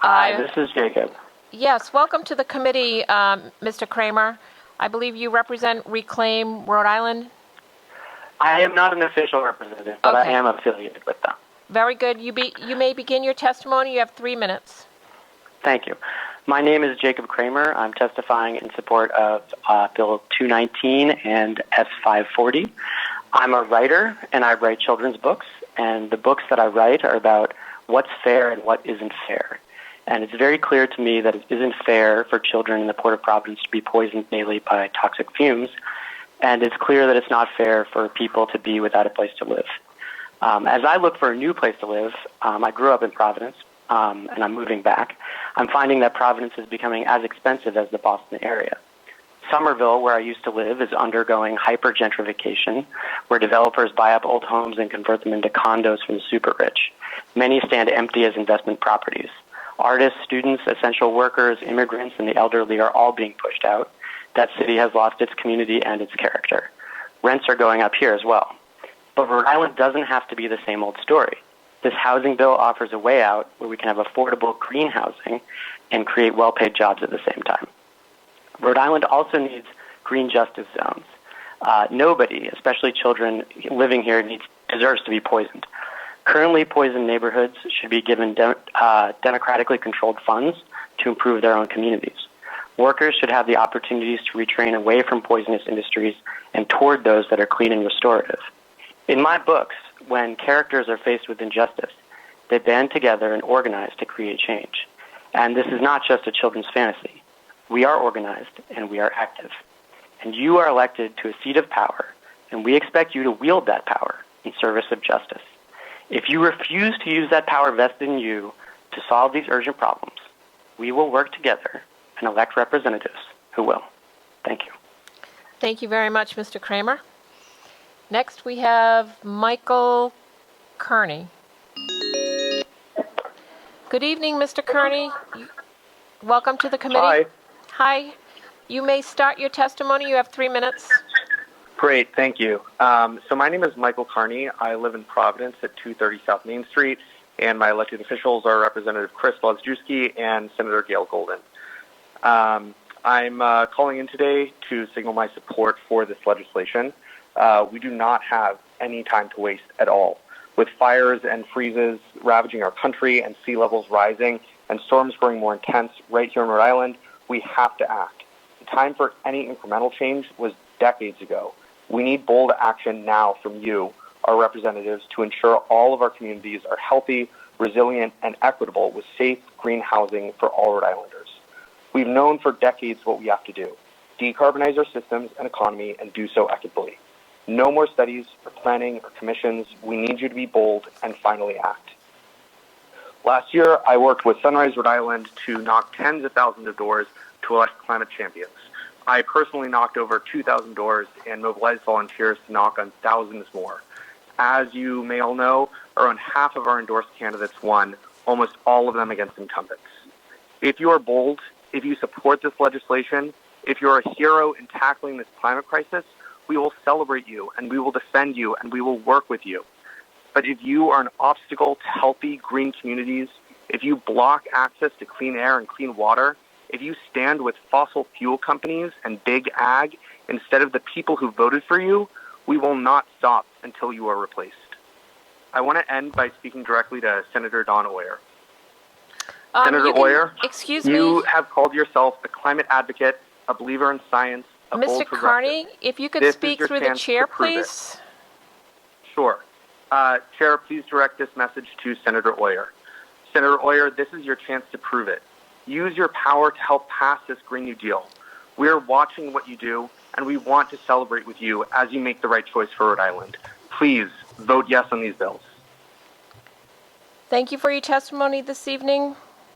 Hi, this is Jacob. Yes, welcome to the committee, Mr. Kramer. I believe you represent Reclaim Rhode Island. I am not an official representative, but Okay. I am affiliated with them. Very good. You may begin your testimony. You have 3 minutes. Thank you. My name is Jacob Kramer. I'm testifying in support of Bill 219 and S540. I'm a writer, and I write children's books, and the books that I write are about what's fair and what isn't fair. And it's very clear to me that it isn't fair for children in the Port of Providence to be poisoned daily by toxic fumes, and it's clear that it's not fair for people to be without a place to live. As I look for a new place to live, I grew up in Providence, and I'm moving back. I'm finding that Providence is becoming as expensive as the Boston area. Somerville, where I used to live, is undergoing hyper-gentrification, where developers buy up old homes and convert them into condos from the super rich. Many stand empty as investment properties. Artists, students, essential workers, immigrants, and the elderly are all being pushed out. That city has lost its community and its character. Rents are going up here as well. But Rhode Island doesn't have to be the same old story. This housing bill offers a way out where we can have affordable green housing and create well-paid jobs at the same time. Rhode Island also needs green justice zones. Nobody, especially children living here, deserves to be poisoned. Currently, poisoned neighborhoods should be given democratically controlled funds to improve their own communities. Workers should have the opportunities to retrain away from poisonous industries and toward those that are clean and restorative. In my books, when characters are faced with injustice, they band together and organize to create change. And this is not just a children's fantasy. We are organized and we are active. And you are elected to a seat of power, and we expect you to wield that power in service of justice. If you refuse to use that power vested in you to solve these urgent problems, we will work together and elect representatives who will. Thank you. Thank you very much, Mr. Kramer. Next, we have Michael Kearney. Good evening, Mr. Kearney. Welcome to the committee. Hi. You may start your testimony. You have 3 minutes. Great, thank you. So my name is Michael Kearney. I live in Providence at 230 South Main Street, and my elected officials are Representative Chris Wojciechowski and Senator Gail Golden. I'm calling in today to signal my support for this legislation. We do not have any time to waste at all. With fires and freezes ravaging our country and sea levels rising and storms growing more intense right here in Rhode Island, we have to act. The time for any incremental change was decades ago. We need bold action now from you, our representatives, to ensure all of our communities are healthy, resilient, and equitable with safe, green housing for all Rhode Islanders. We've known for decades what we have to do: decarbonize our systems and economy and do so equitably. No more studies or planning or commissions. We need you to be bold and finally act. Last year, I worked with Sunrise Rhode Island to knock tens of thousands of doors to elect climate champions. I personally knocked over 2,000 doors and mobilized volunteers to knock on thousands more. As you may all know, around half of our endorsed candidates won, almost all of them against incumbents. If you are bold, if you support this legislation, if you're a hero in tackling this climate crisis, we will celebrate you and we will defend you and we will work with you. But if you are an obstacle to healthy green communities, if you block access to clean air and clean water, if you stand with fossil fuel companies and big ag instead of the people who voted for you, we will not stop until you are replaced. I want to end by speaking directly to Senator Don Oyer. Senator Oyer, you have called yourself a climate advocate, a believer in science, a bold Mr. Kearney, if you could speak through the chair, please. Sure. Chair, please direct this message to Senator Oyer. Senator Oyer, this is your chance to prove it. Use your power to help pass this Green New Deal. We're watching what you do, and we want to celebrate with you as you make the right choice for Rhode Island. Please vote yes on these bills. Thank you for your testimony this evening.